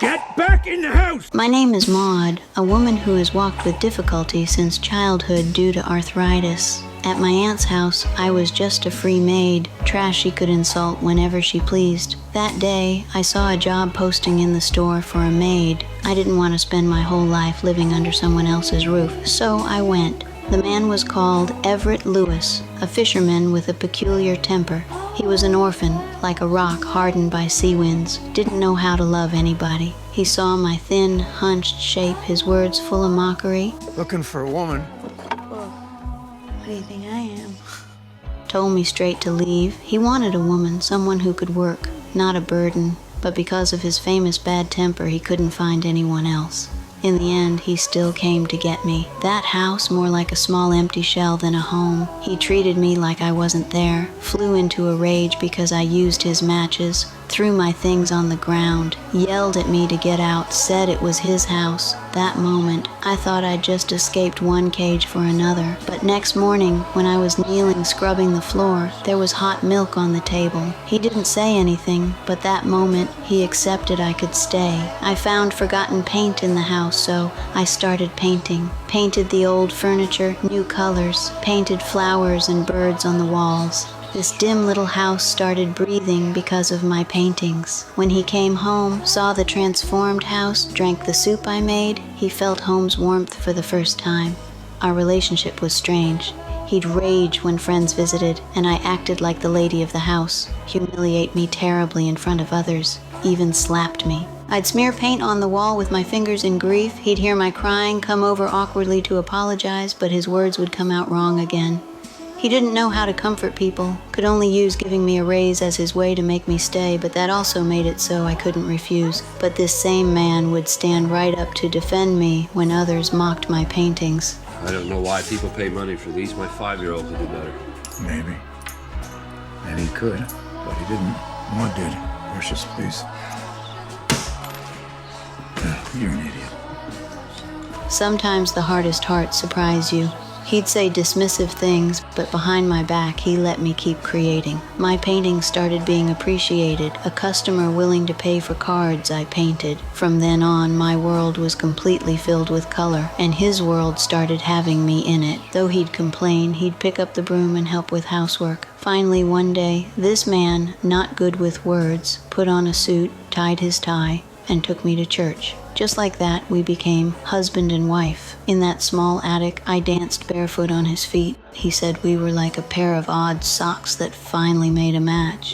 Get back in the house! My name is Maud, a woman who has walked with difficulty since childhood due to arthritis. At my aunt's house, I was just a free maid, trash she could insult whenever she pleased. That day, I saw a job posting in the store for a maid. I didn't want to spend my whole life living under someone else's roof, so I went. The man was called Everett Lewis, a fisherman with a peculiar temper. He was an orphan, like a rock hardened by sea winds, didn't know how to love anybody. He saw my thin, hunched shape, his words full of mockery. Looking for a woman. What do you think I am? Told me straight to leave. He wanted a woman, someone who could work, not a burden. But because of his famous bad temper, he couldn't find anyone else. In the end, he still came to get me. That house, more like a small empty shell than a home. He treated me like I wasn't there, flew into a rage because I used his matches, threw my things on the ground, yelled at me to get out, said it was his house. That moment, I thought I'd just escaped one cage for another. But next morning, when I was kneeling scrubbing the floor, there was hot milk on the table. He didn't say anything, but that moment, he accepted I could stay. I found forgotten paint in the house, so I started painting. Painted the old furniture, new colors, painted flowers and birds on the walls. This dim little house started breathing because of my paintings. When he came home, saw the transformed house, drank the soup I made, he felt home's warmth for the first time. Our relationship was strange. He'd rage when friends visited, and I acted like the lady of the house, humiliate me terribly in front of others, even slapped me. I'd smear paint on the wall with my fingers in grief. He'd hear my crying, come over awkwardly to apologize, but his words would come out wrong again. He didn't know how to comfort people, could only use giving me a raise as his way to make me stay, but that also made it so I couldn't refuse. But this same man would stand right up to defend me when others mocked my paintings. I don't know why people pay money for these. My 5-year-old could do better. Maybe. Maybe he could, but he didn't. Maud did. Precious, please. You're an idiot. Sometimes the hardest hearts surprise you. He'd say dismissive things, but behind my back, he let me keep creating. My paintings started being appreciated, a customer willing to pay for cards I painted. From then on, my world was completely filled with color, and his world started having me in it. Though he'd complain, he'd pick up the broom and help with housework. Finally, one day, this man, not good with words, put on a suit, tied his tie, and took me to church. Just like that, we became husband and wife. In that small attic, I danced barefoot on his feet. He said we were like a pair of odd socks that finally made a match.